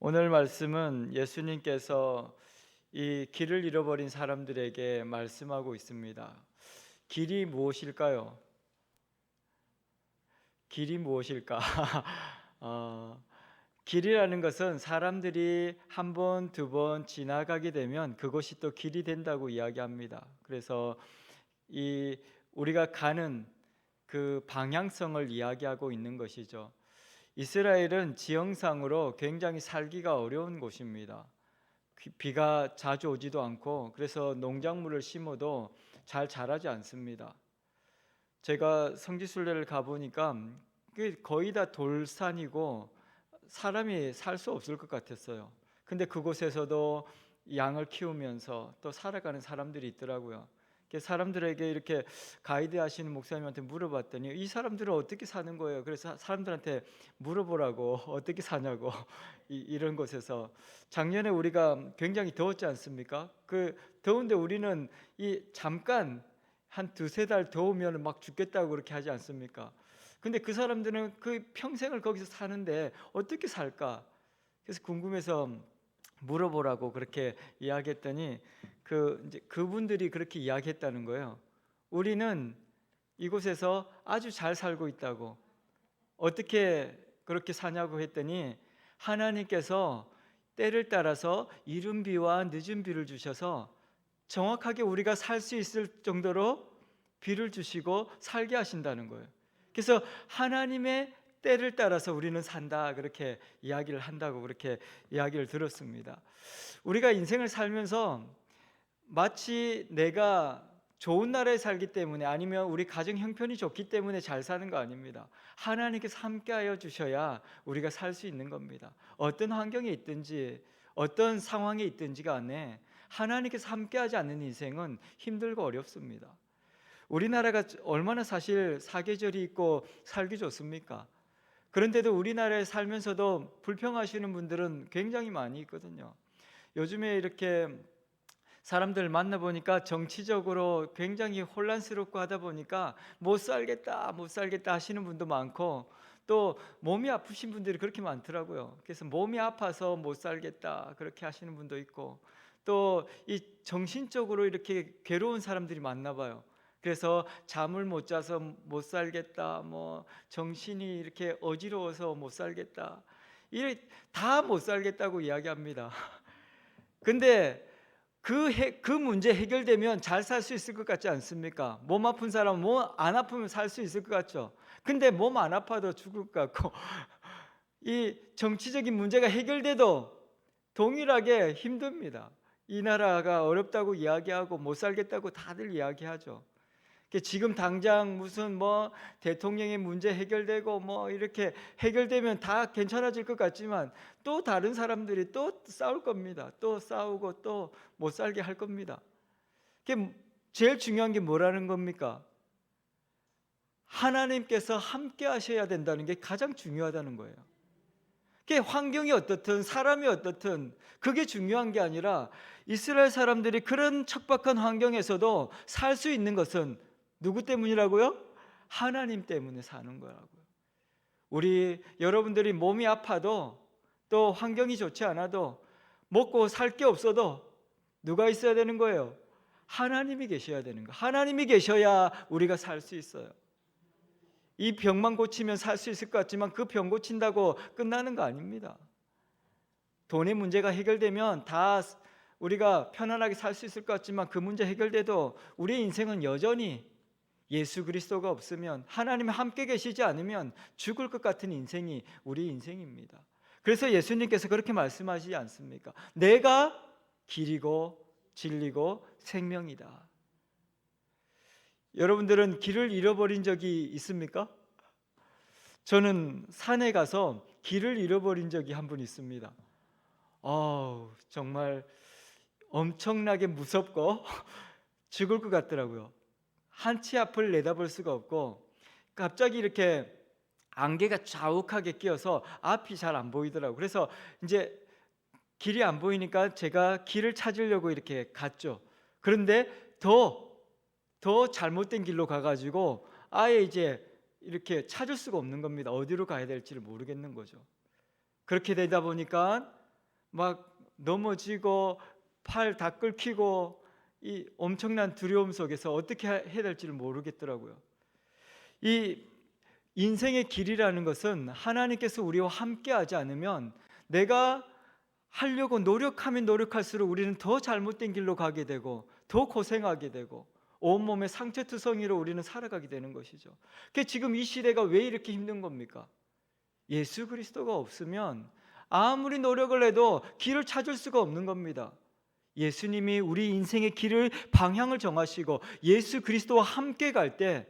오늘 말씀은 예수님께서 이 길을 잃어버린 사람들에게 말씀하고 있습니다. 길이 무엇일까요? 길이 무엇일까? 어, 길이라는 것은 사람들이 한 번, 두 번 지나가게 되면 그것이 또 길이 된다고 이야기합니다. 그래서 이 우리가 가는 그 방향성을 이야기하고 있는 것이죠. 이스라엘은 지형상으로 굉장히 살기가 어려운 곳입니다. 비가 자주 오지도 않고 그래서 농작물을 심어도 잘 자라지 않습니다. 제가 성지순례를 가보니까 거의 다 돌산이고 사람이 살 수 없을 것 같았어요. 근데 그곳에서도 양을 키우면서 또 살아가는 사람들이 있더라고요. 사람들에게 이렇게 가이드 하시는 목사님한테 물어봤더니 이 사람들은 어떻게 사는 거예요? 그래서 사람들한테 물어보라고 어떻게 사냐고 이런 곳에서 작년에 우리가 굉장히 더웠지 않습니까? 그 더운데 우리는 이 잠깐 한 두세 달 더우면 막 죽겠다고 그렇게 하지 않습니까? 근데 그 사람들은 그 평생을 거기서 사는데 어떻게 살까? 그래서 궁금해서 물어보라고 그렇게 이야기했더니 이제 그분들이 그렇게 이야기했다는 거예요. 우리는 이곳에서 아주 잘 살고 있다고. 어떻게 그렇게 사냐고 했더니 하나님께서 때를 따라서 이른 비와 늦은 비를 주셔서 정확하게 우리가 살 수 있을 정도로 비를 주시고 살게 하신다는 거예요. 그래서 하나님의 때를 따라서 우리는 산다 그렇게 이야기를 한다고 그렇게 이야기를 들었습니다. 우리가 인생을 살면서 마치 내가 좋은 나라에 살기 때문에 아니면 우리 가정 형편이 좋기 때문에 잘 사는 거 아닙니다. 하나님께서 함께하여 주셔야 우리가 살 수 있는 겁니다. 어떤 환경에 있든지 어떤 상황에 있든지 간에 하나님께서 함께하지 않는 인생은 힘들고 어렵습니다. 우리나라가 얼마나 사실 사계절이 있고 살기 좋습니까? 그런데도 우리나라에 살면서도 불평하시는 분들은 굉장히 많이 있거든요. 요즘에 이렇게 사람들 만나보니까 정치적으로 굉장히 혼란스럽고 하다 보니까 못 살겠다 못 살겠다 하시는 분도 많고 또 몸이 아프신 분들이 그렇게 많더라고요. 그래서 몸이 아파서 못 살겠다 그렇게 하시는 분도 있고 또 이 정신적으로 이렇게 괴로운 사람들이 많나 봐요. 그래서 잠을 못 자서 못 살겠다 뭐 정신이 이렇게 어지러워서 못 살겠다 이래 다 못 살겠다고 이야기합니다. 근데 그 문제 해결되면 잘 살 수 있을 것 같지 않습니까? 몸 아픈 사람은 몸 안 아프면 살 수 있을 것 같죠? 근데 몸 안 아파도 죽을 것 같고 이 정치적인 문제가 해결돼도 동일하게 힘듭니다. 이 나라가 어렵다고 이야기하고 못 살겠다고 다들 이야기하죠. 지금 당장 무슨 뭐 대통령의 문제 해결되고 뭐 이렇게 해결되면 다 괜찮아질 것 같지만 또 다른 사람들이 또 싸울 겁니다. 또 싸우고 또 못 살게 할 겁니다. 제일 중요한 게 뭐라는 겁니까? 하나님께서 함께 하셔야 된다는 게 가장 중요하다는 거예요. 환경이 어떻든 사람이 어떻든 그게 중요한 게 아니라 이스라엘 사람들이 그런 척박한 환경에서도 살 수 있는 것은 누구 때문이라고요? 하나님 때문에 사는 거라고요. 우리 여러분들이 몸이 아파도 또 환경이 좋지 않아도 먹고 살 게 없어도 누가 있어야 되는 거예요? 하나님이 계셔야 되는 거예요. 하나님이 계셔야 우리가 살 수 있어요. 이 병만 고치면 살 수 있을 것 같지만 그 병 고친다고 끝나는 거 아닙니다. 돈의 문제가 해결되면 다 우리가 편안하게 살 수 있을 것 같지만 그 문제 해결돼도 우리의 인생은 여전히 예수 그리스도가 없으면 하나님이 함께 계시지 않으면 죽을 것 같은 인생이 우리 인생입니다. 그래서 예수님께서 그렇게 말씀하시지 않습니까? 내가 길이고 진리고 생명이다. 여러분들은 길을 잃어버린 적이 있습니까? 저는 산에 가서 길을 잃어버린 적이 한 번 있습니다. 정말 엄청나게 무섭고 죽을 것 같더라고요. 한치 앞을 내다볼 수가 없고 갑자기 이렇게 안개가 자욱하게 끼어서 앞이 잘 안 보이더라고요. 그래서 이제 길이 안 보이니까 제가 길을 찾으려고 이렇게 갔죠. 그런데 더 잘못된 길로 가가지고 아예 이제 이렇게 찾을 수가 없는 겁니다. 어디로 가야 될지를 모르겠는 거죠. 그렇게 되다 보니까 막 넘어지고 팔 다 끓이고 이 엄청난 두려움 속에서 어떻게 해야 될지를 모르겠더라고요. 이 인생의 길이라는 것은 하나님께서 우리와 함께 하지 않으면 내가 하려고 노력하면 노력할수록 우리는 더 잘못된 길로 가게 되고 더 고생하게 되고 온몸에 상처투성이로 우리는 살아가게 되는 것이죠. 그 지금 이 시대가 왜 이렇게 힘든 겁니까? 예수 그리스도가 없으면 아무리 노력을 해도 길을 찾을 수가 없는 겁니다. 예수님이 우리 인생의 길을 방향을 정하시고 예수 그리스도와 함께 갈 때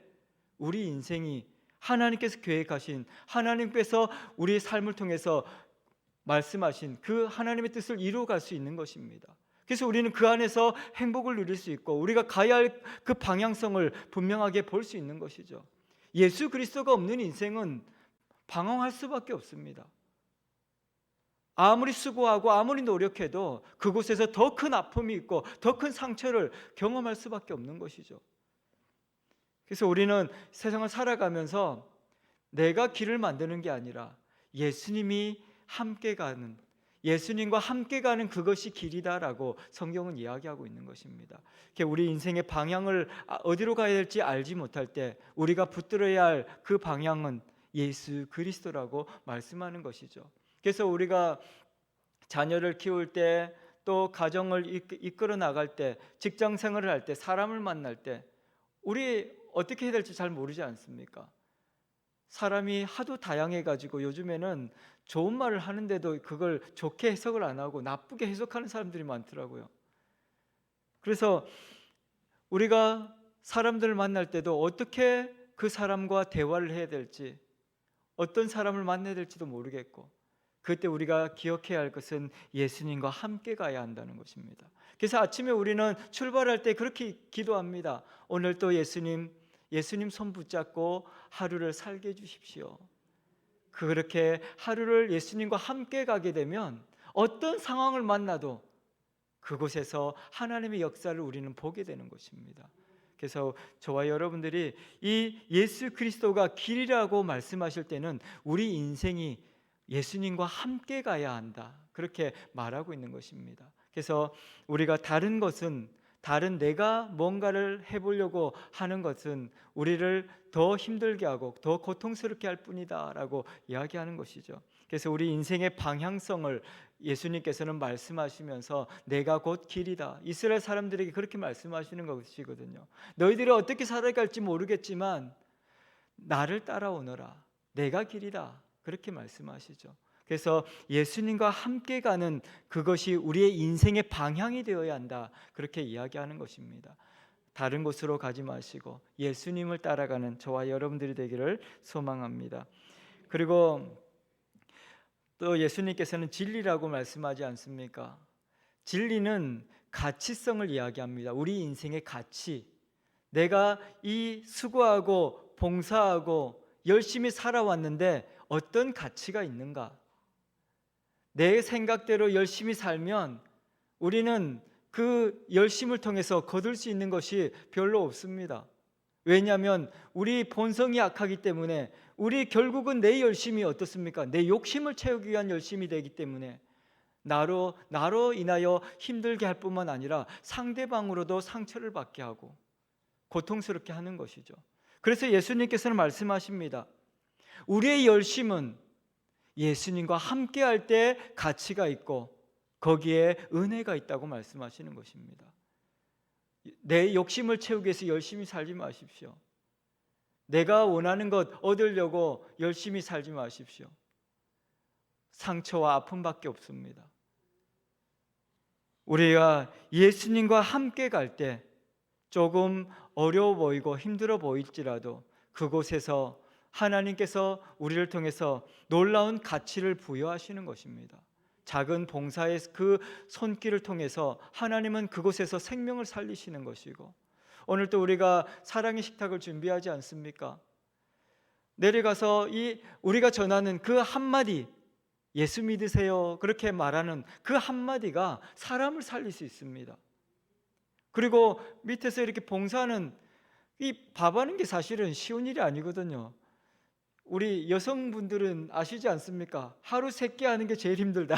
우리 인생이 하나님께서 계획하신, 하나님께서 우리의 삶을 통해서 말씀하신 그 하나님의 뜻을 이루어갈 수 있는 것입니다. 그래서 우리는 그 안에서 행복을 누릴 수 있고 우리가 가야 할 그 방향성을 분명하게 볼 수 있는 것이죠. 예수 그리스도가 없는 인생은 방황할 수밖에 없습니다. 아무리 수고하고 아무리 노력해도 그곳에서 더 큰 아픔이 있고 더 큰 상처를 경험할 수밖에 없는 것이죠. 그래서 우리는 세상을 살아가면서 내가 길을 만드는 게 아니라 예수님이 함께 가는, 예수님과 함께 가는 그것이 길이다라고 성경은 이야기하고 있는 것입니다. 우리 인생의 방향을 어디로 가야 될지 알지 못할 때 우리가 붙들어야 할 그 방향은 예수 그리스도라고 말씀하는 것이죠. 그래서 우리가 자녀를 키울 때, 또 가정을 이끌어 나갈 때, 직장 생활을 할 때, 사람을 만날 때 우리 어떻게 해야 될지 잘 모르지 않습니까? 사람이 하도 다양해가지고 요즘에는 좋은 말을 하는데도 그걸 좋게 해석을 안 하고 나쁘게 해석하는 사람들이 많더라고요. 그래서 우리가 사람들을 만날 때도 어떻게 그 사람과 대화를 해야 될지, 어떤 사람을 만나야 될지도 모르겠고, 그때 우리가 기억해야 할 것은 예수님과 함께 가야 한다는 것입니다. 그래서 아침에 우리는 출발할 때 그렇게 기도합니다. 오늘도 예수님 손 붙잡고 하루를 살게 해주십시오. 그렇게 하루를 예수님과 함께 가게 되면 어떤 상황을 만나도 그곳에서 하나님의 역사를 우리는 보게 되는 것입니다. 그래서 저와 여러분들이 이 예수 그리스도가 길이라고 말씀하실 때는 우리 인생이 예수님과 함께 가야 한다, 그렇게 말하고 있는 것입니다. 그래서 우리가 다른 내가 뭔가를 해보려고 하는 것은 우리를 더 힘들게 하고 더 고통스럽게 할 뿐이다 라고 이야기하는 것이죠. 그래서 우리 인생의 방향성을 예수님께서는 말씀하시면서 내가 곧 길이다, 이스라엘 사람들에게 그렇게 말씀하시는 것이거든요. 너희들이 어떻게 살아갈지 모르겠지만 나를 따라오너라, 내가 길이다, 그렇게 말씀하시죠. 그래서 예수님과 함께 가는 그것이 우리의 인생의 방향이 되어야 한다, 그렇게 이야기하는 것입니다. 다른 곳으로 가지 마시고 예수님을 따라가는 저와 여러분들이 되기를 소망합니다. 그리고 또 예수님께서는 진리라고 말씀하지 않습니까? 진리는 가치성을 이야기합니다. 우리 인생의 가치, 내가 이 수고하고 봉사하고 열심히 살아왔는데 어떤 가치가 있는가? 내 생각대로 열심히 살면 우리는 그 열심을 통해서 거둘 수 있는 것이 별로 없습니다. 왜냐하면 우리 본성이 약하기 때문에 우리 결국은 내 열심이 어떻습니까? 내 욕심을 채우기 위한 열심이 되기 때문에 나로 인하여 힘들게 할 뿐만 아니라 상대방으로도 상처를 받게 하고 고통스럽게 하는 것이죠. 그래서 예수님께서는 말씀하십니다. 우리의 열심은 예수님과 함께 할 때 가치가 있고 거기에 은혜가 있다고 말씀하시는 것입니다. 내 욕심을 채우기 위해서 열심히 살지 마십시오. 내가 원하는 것 얻으려고 열심히 살지 마십시오. 상처와 아픔밖에 없습니다. 우리가 예수님과 함께 갈 때 조금 어려워 보이고 힘들어 보일지라도 그곳에서 하나님께서 우리를 통해서 놀라운 가치를 부여하시는 것입니다. 작은 봉사의 그 손길을 통해서 하나님은 그곳에서 생명을 살리시는 것이고, 오늘 또 우리가 사랑의 식탁을 준비하지 않습니까? 내려가서 우리가 전하는 그 한마디, 예수 믿으세요, 그렇게 말하는 그 한마디가 사람을 살릴 수 있습니다. 그리고 밑에서 이렇게 봉사하는 이 밥하는 게 사실은 쉬운 일이 아니거든요. 우리 여성분들은 아시지 않습니까? 하루 3끼 하는 게 제일 힘들다.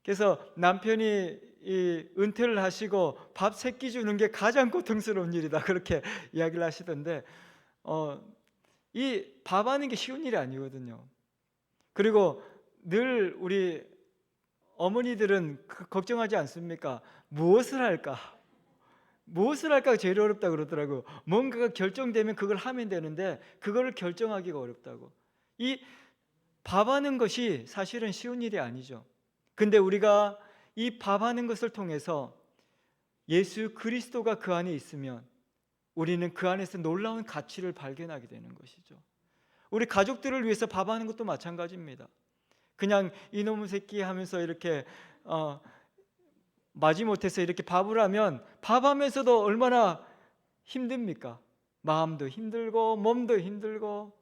그래서 남편이 이 은퇴를 하시고 밥 3끼 주는 게 가장 고통스러운 일이다 그렇게 이야기를 하시던데, 이 밥하는 게 쉬운 일이 아니거든요. 그리고 늘 우리 어머니들은 걱정하지 않습니까? 무엇을 할까? 무엇을 할까 제일 어렵다 그러더라고요. 뭔가가 결정되면 그걸 하면 되는데 그거를 결정하기가 어렵다고. 이 밥하는 것이 사실은 쉬운 일이 아니죠. 근데 우리가 이 밥하는 것을 통해서 예수 그리스도가 그 안에 있으면 우리는 그 안에서 놀라운 가치를 발견하게 되는 것이죠. 우리 가족들을 위해서 밥하는 것도 마찬가지입니다. 그냥 이놈의 새끼 하면서 이렇게 마지못해서 이렇게 밥을 하면 밥하면서도 얼마나 힘듭니까? 마음도 힘들고 몸도 힘들고,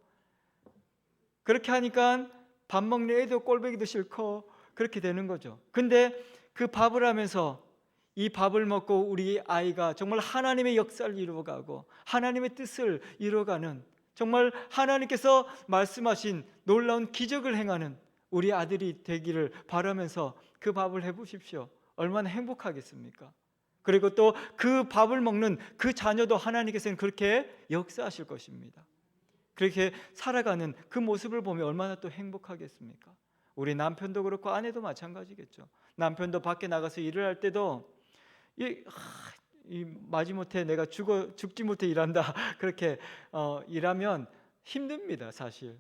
그렇게 하니까 밥 먹는 애도 꼴보기도 싫고 그렇게 되는 거죠. 근데 그 밥을 하면서 이 밥을 먹고 우리 아이가 정말 하나님의 역사를 이루어가고 하나님의 뜻을 이루어가는, 정말 하나님께서 말씀하신 놀라운 기적을 행하는 우리 아들이 되기를 바라면서 그 밥을 해보십시오. 얼마나 행복하겠습니까? 그리고 또 그 밥을 먹는 그 자녀도 하나님께서는 그렇게 역사하실 것입니다. 그렇게 살아가는 그 모습을 보면 얼마나 또 행복하겠습니까? 우리 남편도 그렇고 아내도 마찬가지겠죠. 남편도 밖에 나가서 일을 할 때도 이 마지못해 내가 죽지 못해 일한다 그렇게 일하면 힘듭니다. 사실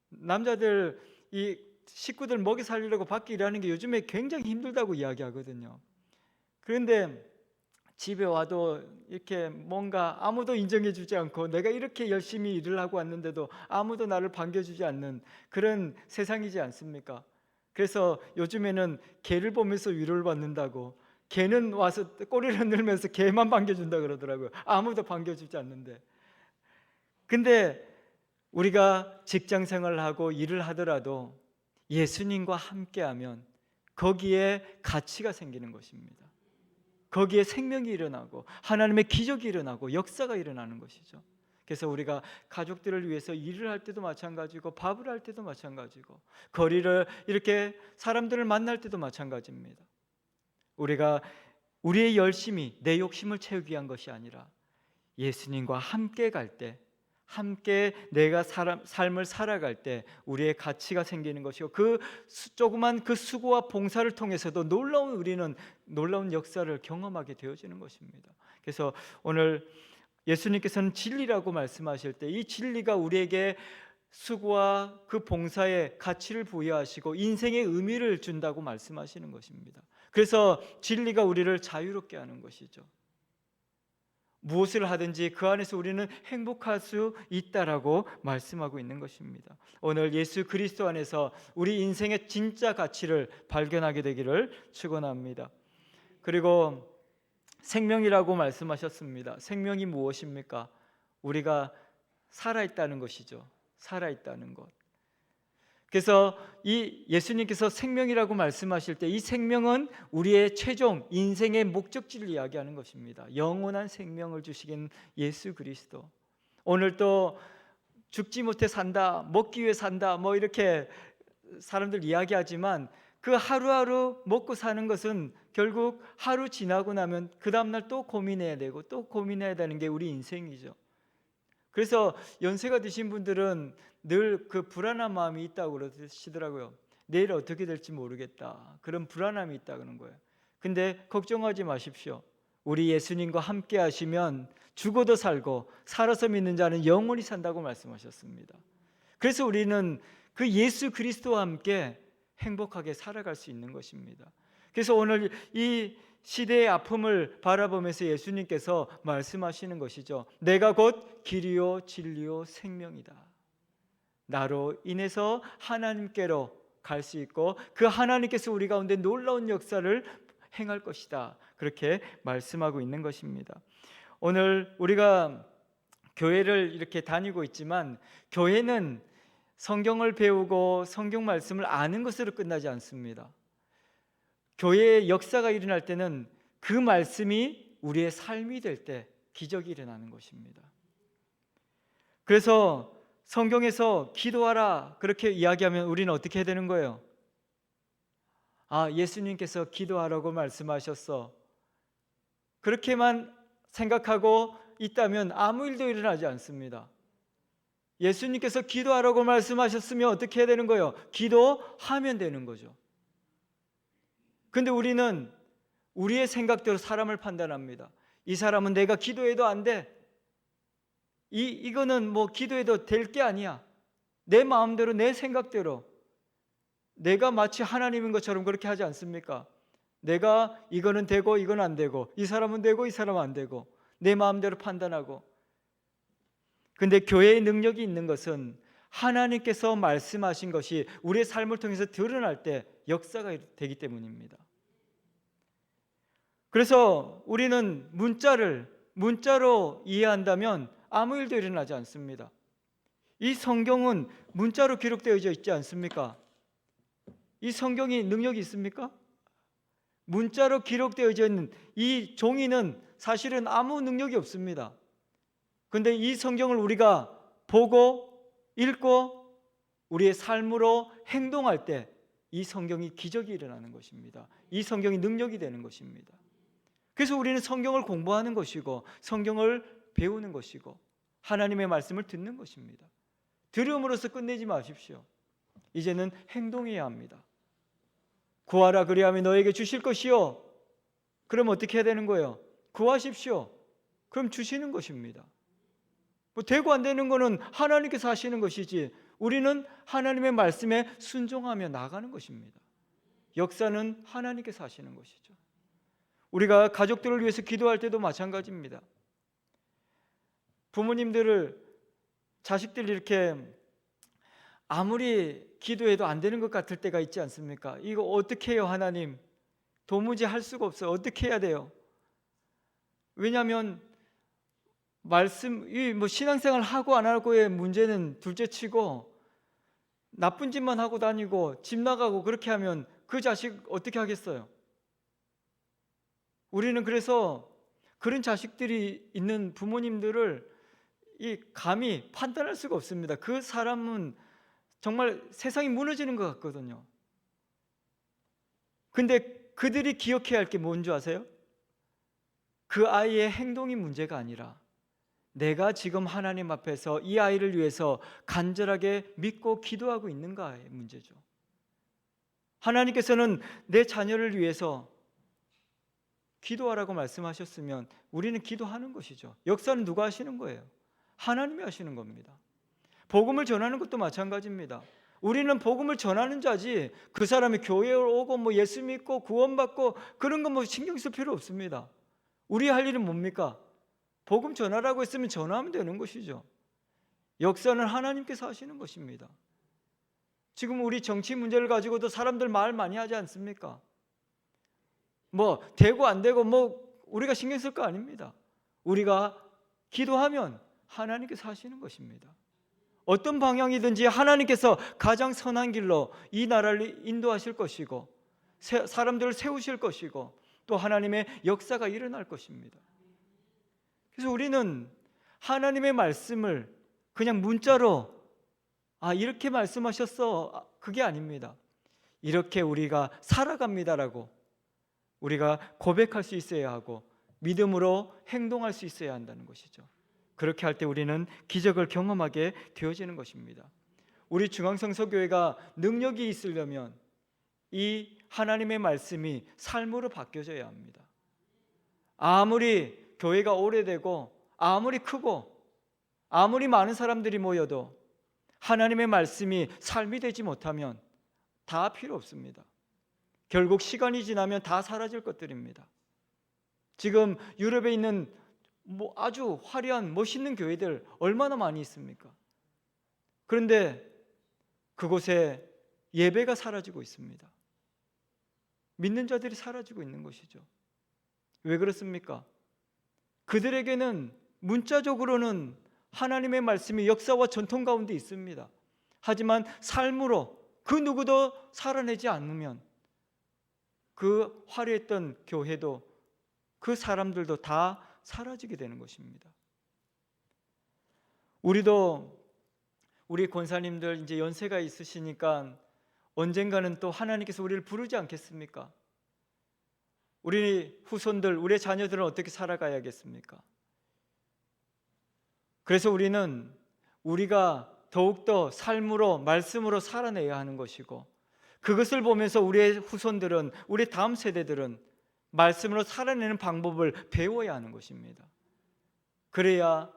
남자들 이 식구들 먹이 살리려고 밖에 일하는 게 요즘에 굉장히 힘들다고 이야기하거든요. 그런데 집에 와도 이렇게 뭔가 아무도 인정해 주지 않고 내가 이렇게 열심히 일을 하고 왔는데도 아무도 나를 반겨주지 않는 그런 세상이지 않습니까? 그래서 요즘에는 개를 보면서 위로를 받는다고, 개는 와서 꼬리를 흔들면서 개만 반겨준다 그러더라고요. 아무도 반겨주지 않는데. 근데 우리가 직장 생활을 하고 일을 하더라도 예수님과 함께하면 거기에 가치가 생기는 것입니다. 거기에 생명이 일어나고 하나님의 기적이 일어나고 역사가 일어나는 것이죠. 그래서 우리가 가족들을 위해서 일을 할 때도 마찬가지고 밥을 할 때도 마찬가지고 거리를 이렇게 사람들을 만날 때도 마찬가지입니다. 우리가 우리의 열심이 내 욕심을 채우기 위한 것이 아니라 예수님과 함께 갈 때, 함께 내가 삶을 살아갈 때 우리의 가치가 생기는 것이고 그 조그만 그 수고와 봉사를 통해서도 우리는 놀라운 역사를 경험하게 되어지는 것입니다. 그래서 오늘 예수님께서는 진리라고 말씀하실 때 이 진리가 우리에게 수고와 그 봉사의 가치를 부여하시고 인생의 의미를 준다고 말씀하시는 것입니다. 그래서 진리가 우리를 자유롭게 하는 것이죠. 무엇을 하든지 그 안에서 우리는 행복할 수 있다라고 말씀하고 있는 것입니다. 오늘 예수 그리스도 안에서 우리 인생의 진짜 가치를 발견하게 되기를 축원합니다. 그리고 생명이라고 말씀하셨습니다. 생명이 무엇입니까? 우리가 살아있다는 것이죠. 살아있다는 것. 그래서 이 예수님께서 생명이라고 말씀하실 때 이 생명은 우리의 최종 인생의 목적지를 이야기하는 것입니다. 영원한 생명을 주시긴 예수 그리스도. 오늘 또 죽지 못해 산다, 먹기 위해 산다, 뭐 이렇게 사람들 이야기하지만 그 하루하루 먹고 사는 것은 결국 하루 지나고 나면 그 다음날 또 고민해야 되고 또 고민해야 되는 게 우리 인생이죠. 그래서 연세가 드신 분들은 늘 그 불안한 마음이 있다고 그러시더라고요. 내일 어떻게 될지 모르겠다, 그런 불안함이 있다는 거예요. 근데 걱정하지 마십시오. 우리 예수님과 함께 하시면 죽어도 살고 살아서 믿는 자는 영원히 산다고 말씀하셨습니다. 그래서 우리는 그 예수 그리스도와 함께 행복하게 살아갈 수 있는 것입니다. 그래서 오늘 이 시대의 아픔을 바라보면서 예수님께서 말씀하시는 것이죠. 내가 곧 길이요 진리요 생명이다. 나로 인해서 하나님께로 갈 수 있고 그 하나님께서 우리 가운데 놀라운 역사를 행할 것이다, 그렇게 말씀하고 있는 것입니다. 오늘 우리가 교회를 이렇게 다니고 있지만 교회는 성경을 배우고 성경 말씀을 아는 것으로 끝나지 않습니다. 교회의 역사가 일어날 때는 그 말씀이 우리의 삶이 될 때 기적이 일어나는 것입니다. 그래서 성경에서 기도하라 그렇게 이야기하면 우리는 어떻게 해야 되는 거예요? 아, 예수님께서 기도하라고 말씀하셨어. 그렇게만 생각하고 있다면 아무 일도 일어나지 않습니다. 예수님께서 기도하라고 말씀하셨으면 어떻게 해야 되는 거예요? 기도하면 되는 거죠. 근데 우리는 우리의 생각대로 사람을 판단합니다. 이 사람은 내가 기도해도 안 돼. 이거는 뭐 기도해도 될 게 아니야. 내 마음대로, 내 생각대로. 내가 마치 하나님인 것처럼 그렇게 하지 않습니까? 내가 이거는 되고 이건 안 되고, 이 사람은 되고 이 사람은 안 되고, 내 마음대로 판단하고. 근데 교회의 능력이 있는 것은 하나님께서 말씀하신 것이 우리의 삶을 통해서 드러날 때 역사가 되기 때문입니다. 그래서 우리는 문자로 이해한다면 아무 일도 일어나지 않습니다. 이 성경은 문자로 기록되어 있지 않습니까? 이 성경이 능력이 있습니까? 문자로 기록되어 있는 이 종이는 사실은 아무 능력이 없습니다. 그런데 이 성경을 우리가 보고 읽고 우리의 삶으로 행동할 때 이 성경이 기적이 일어나는 것입니다. 이 성경이 능력이 되는 것입니다. 그래서 우리는 성경을 공부하는 것이고 성경을 배우는 것이고 하나님의 말씀을 듣는 것입니다. 들음으로써 끝내지 마십시오. 이제는 행동해야 합니다. 구하라 그리하면 너에게 주실 것이요. 그럼 어떻게 해야 되는 거예요? 구하십시오. 그럼 주시는 것입니다. 뭐 되고 안 되는 거는 하나님께서 하시는 것이지 우리는 하나님의 말씀에 순종하며 나가는 것입니다. 역사는 하나님께서 하시는 것이죠. 우리가 가족들을 위해서 기도할 때도 마찬가지입니다. 부모님들을 자식들이 이렇게 아무리 기도해도 안 되는 것 같을 때가 있지 않습니까? 이거 어떻게 해요, 하나님? 도무지 할 수가 없어요. 어떻게 해야 돼요? 왜냐하면 신앙생활 하고 안 하고의 문제는 둘째치고 나쁜 짓만 하고 다니고 집 나가고 그렇게 하면 그 자식 어떻게 하겠어요? 우리는 그래서 그런 자식들이 있는 부모님들을 감히 판단할 수가 없습니다. 그 사람은 정말 세상이 무너지는 것 같거든요. 근데 그들이 기억해야 할 게 뭔지 아세요? 그 아이의 행동이 문제가 아니라 내가 지금 하나님 앞에서 이 아이를 위해서 간절하게 믿고 기도하고 있는가의 문제죠. 하나님께서는 내 자녀를 위해서 기도하라고 말씀하셨으면 우리는 기도하는 것이죠. 역사는 누가 하시는 거예요? 하나님이 하시는 겁니다. 복음을 전하는 것도 마찬가지입니다. 우리는 복음을 전하는 자지 그 사람이 교회에 오고 예수 믿고 구원받고 그런 거 신경 쓸 필요 없습니다. 우리 할 일은 뭡니까? 복음 전하라고 했으면 전하면 되는 것이죠. 역사는 하나님께서 하시는 것입니다. 지금 우리 정치 문제를 가지고도 사람들 말 많이 하지 않습니까? 되고 안 되고 우리가 신경 쓸 거 아닙니다. 우리가 기도하면 하나님께서 하시는 것입니다. 어떤 방향이든지 하나님께서 가장 선한 길로 이 나라를 인도하실 것이고 사람들을 세우실 것이고 또 하나님의 역사가 일어날 것입니다. 그래서 우리는 하나님의 말씀을 그냥 문자로 이렇게 말씀하셨어 그게 아닙니다. 이렇게 우리가 살아갑니다라고 우리가 고백할 수 있어야 하고 믿음으로 행동할 수 있어야 한다는 것이죠. 그렇게 할 때 우리는 기적을 경험하게 되어지는 것입니다. 우리 중앙성서교회가 능력이 있으려면 이 하나님의 말씀이 삶으로 바뀌어져야 합니다. 아무리 교회가 오래되고 아무리 크고 아무리 많은 사람들이 모여도 하나님의 말씀이 삶이 되지 못하면 다 필요 없습니다. 결국 시간이 지나면 다 사라질 것들입니다. 지금 유럽에 있는 아주 화려한 멋있는 교회들 얼마나 많이 있습니까? 그런데 그곳에 예배가 사라지고 있습니다. 믿는 자들이 사라지고 있는 것이죠. 왜 그렇습니까? 그들에게는 문자적으로는 하나님의 말씀이 역사와 전통 가운데 있습니다. 하지만 삶으로 그 누구도 살아내지 않으면 그 화려했던 교회도 그 사람들도 다 사라지게 되는 것입니다. 우리 권사님들 이제 연세가 있으시니까 언젠가는 또 하나님께서 우리를 부르지 않겠습니까? 우리 후손들, 우리 자녀들은 어떻게 살아가야겠습니까? 그래서 우리는 우리가 더욱더 삶으로, 말씀으로 살아내야 하는 것이고, 그것을 보면서 우리의 후손들은, 우리 다음 세대들은 말씀으로 살아내는 방법을 배워야 하는 것입니다. 그래야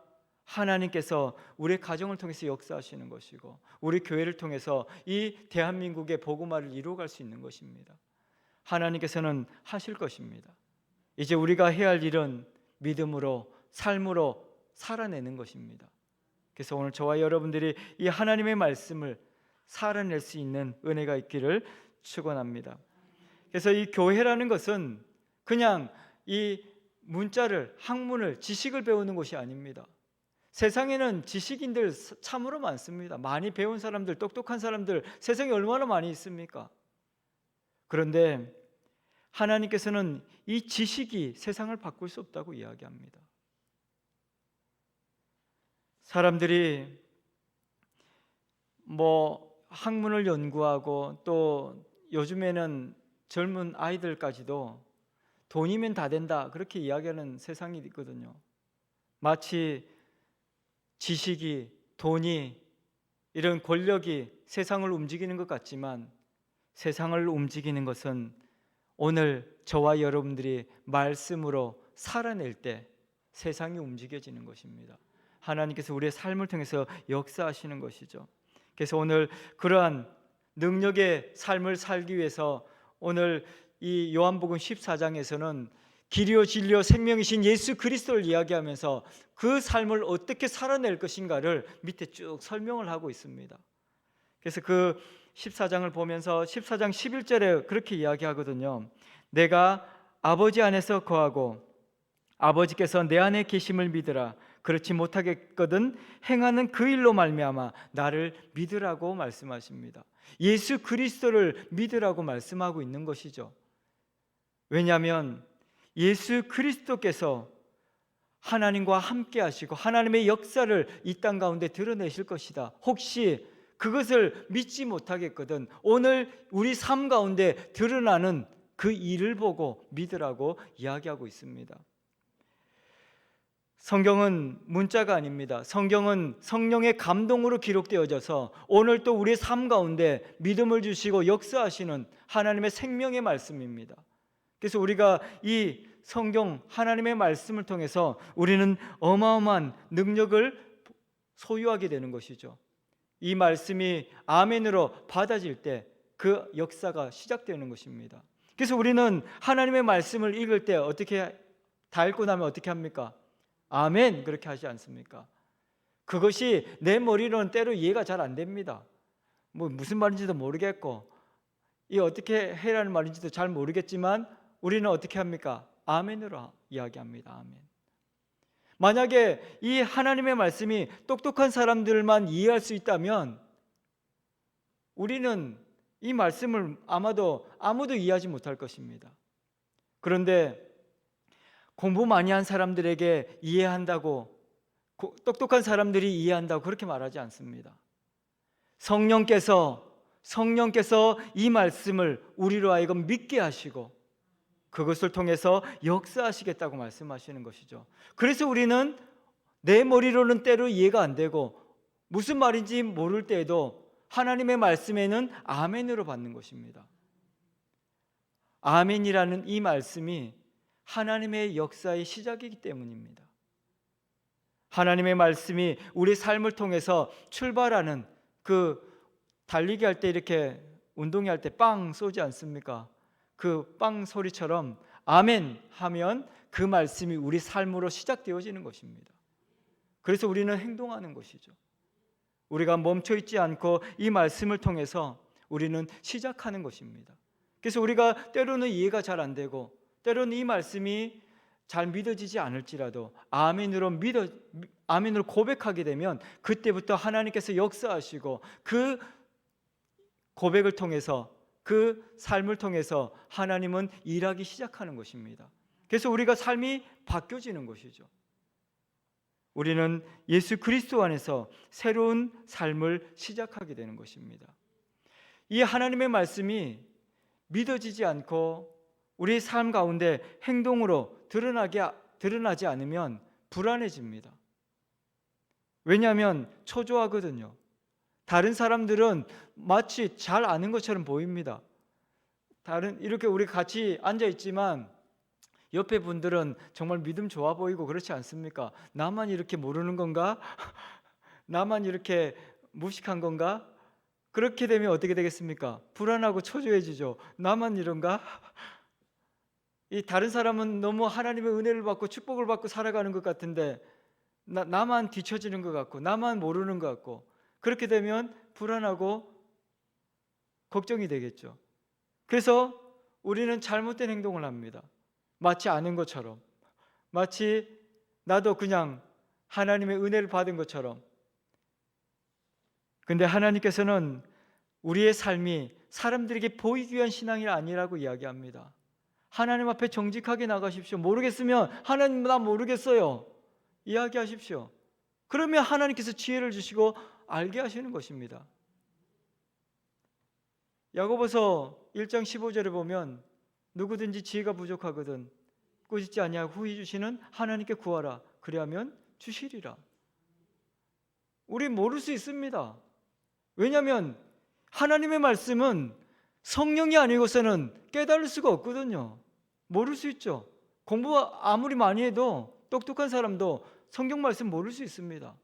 하나님께서 우리 가정을 통해서 역사하시는 것이고, 우리 교회를 통해서 이 대한민국의 복음화를 이루어갈 수 있는 것입니다. 하나님께서는 하실 것입니다. 이제 우리가 해야 할 일은 믿음으로, 삶으로 살아내는 것입니다. 그래서 오늘 저와 여러분들이 이 하나님의 말씀을 살아낼 수 있는 은혜가 있기를 축원합니다. 그래서 이 교회라는 것은 그냥 이 문자를, 학문을, 지식을 배우는 곳이 아닙니다. 세상에는 지식인들 참으로 많습니다. 많이 배운 사람들, 똑똑한 사람들 세상에 얼마나 많이 있습니까? 그런데 하나님께서는 이 지식이 세상을 바꿀 수 없다고 이야기합니다. 사람들이 학문을 연구하고, 또 요즘에는 젊은 아이들까지도 돈이면 다 된다, 그렇게 이야기하는 세상이 있거든요. 마치 지식이, 돈이, 이런 권력이 세상을 움직이는 것 같지만, 세상을 움직이는 것은 오늘 저와 여러분들이 말씀으로 살아낼 때 세상이 움직여지는 것입니다. 하나님께서 우리의 삶을 통해서 역사하시는 것이죠. 그래서 오늘 그러한 능력의 삶을 살기 위해서 오늘 이 요한복음 14장에서는 길이요 진리요 생명이신 예수 그리스도를 이야기하면서 그 삶을 어떻게 살아낼 것인가를 밑에 쭉 설명을 하고 있습니다. 그래서 그 14장을 보면서 14장 11절에 그렇게 이야기하거든요. 내가 아버지 안에서 거하고 아버지께서 내 안에 계심을 믿으라. 그렇지 못하겠거든 행하는 그 일로 말미암아 나를 믿으라고 말씀하십니다. 예수 그리스도를 믿으라고 말씀하고 있는 것이죠. 왜냐하면 예수 그리스도께서 하나님과 함께 하시고 하나님의 역사를 이 땅 가운데 드러내실 것이다. 혹시 그것을 믿지 못하겠거든 오늘 우리 삶 가운데 드러나는 그 일을 보고 믿으라고 이야기하고 있습니다. 성경은 문자가 아닙니다. 성경은 성령의 감동으로 기록되어져서 오늘 또 우리의 삶 가운데 믿음을 주시고 역사하시는 하나님의 생명의 말씀입니다. 그래서 우리가 이 성경 하나님의 말씀을 통해서 우리는 어마어마한 능력을 소유하게 되는 것이죠. 이 말씀이 아멘으로 받아질 때 그 역사가 시작되는 것입니다. 그래서 우리는 하나님의 말씀을 읽을 때 어떻게 다 읽고 나면 어떻게 합니까? 아멘 그렇게 하지 않습니까? 그것이 내 머리로는 때로 이해가 잘 안 됩니다. 무슨 말인지도 모르겠고 이 어떻게 해라는 말인지도 잘 모르겠지만 우리는 어떻게 합니까? 아멘으로 이야기합니다. 아멘. 만약에 이 하나님의 말씀이 똑똑한 사람들만 이해할 수 있다면 우리는 이 말씀을 아마도 아무도 이해하지 못할 것입니다. 그런데 공부 많이 한 사람들에게 이해한다고, 똑똑한 사람들이 이해한다고 그렇게 말하지 않습니다. 성령께서 이 말씀을 우리로 하여금 믿게 하시고 그것을 통해서 역사하시겠다고 말씀하시는 것이죠. 그래서 우리는 내 머리로는 때로 이해가 안 되고 무슨 말인지 모를 때에도 하나님의 말씀에는 아멘으로 받는 것입니다. 아멘이라는 이 말씀이 하나님의 역사의 시작이기 때문입니다. 하나님의 말씀이 우리 삶을 통해서 출발하는 그 달리기 할 때 이렇게 운동회 할 때 빵 쏘지 않습니까? 그 빵 소리처럼 아멘 하면 그 말씀이 우리 삶으로 시작되어지는 것입니다. 그래서 우리는 행동하는 것이죠. 우리가 멈춰 있지 않고 이 말씀을 통해서 우리는 시작하는 것입니다. 그래서 우리가 때로는 이해가 잘 안 되고 때로는 이 말씀이 잘 믿어지지 않을지라도 아멘으로 고백하게 되면 그때부터 하나님께서 역사하시고 그 고백을 통해서 그 삶을 통해서 하나님은 일하기 시작하는 것입니다. 그래서 우리가 삶이 바뀌어지는 것이죠. 우리는 예수 그리스도 안에서 새로운 삶을 시작하게 되는 것입니다. 이 하나님의 말씀이 믿어지지 않고 우리의 삶 가운데 행동으로 드러나지 않으면 불안해집니다. 왜냐하면 초조하거든요. 다른 사람들은 마치 잘 아는 것처럼 보입니다. 이렇게 우리 같이 앉아 있지만 옆에 분들은 정말 믿음 좋아 보이고 그렇지 않습니까? 나만 이렇게 모르는 건가? 나만 이렇게 무식한 건가? 그렇게 되면 어떻게 되겠습니까? 불안하고 초조해지죠. 나만 이런가? 이 다른 사람은 너무 하나님의 은혜를 받고 축복을 받고 살아가는 것 같은데 나만 뒤처지는 것 같고 나만 모르는 것 같고, 그렇게 되면 불안하고 걱정이 되겠죠. 그래서 우리는 잘못된 행동을 합니다. 마치 아는 것처럼, 마치 나도 그냥 하나님의 은혜를 받은 것처럼. 근데 하나님께서는 우리의 삶이 사람들에게 보이기 위한 신앙이 아니라고 이야기합니다. 하나님 앞에 정직하게 나가십시오. 모르겠으면 하나님 나 모르겠어요 이야기하십시오. 그러면 하나님께서 지혜를 주시고 알게 하시는 것입니다. 야고보서 1장 15절에 보면 누구든지 지혜가 부족하거든 꾸짖지 아니하고 후히 주시는 하나님께 구하라 그리하면 주시리라. 우리 모를 수 있습니다. 왜냐하면 하나님의 말씀은 성령이 아니고서는 깨달을 수가 없거든요. 모를 수 있죠. 공부 아무리 많이 해도 똑똑한 사람도 성경 말씀 모를 수 있습니다.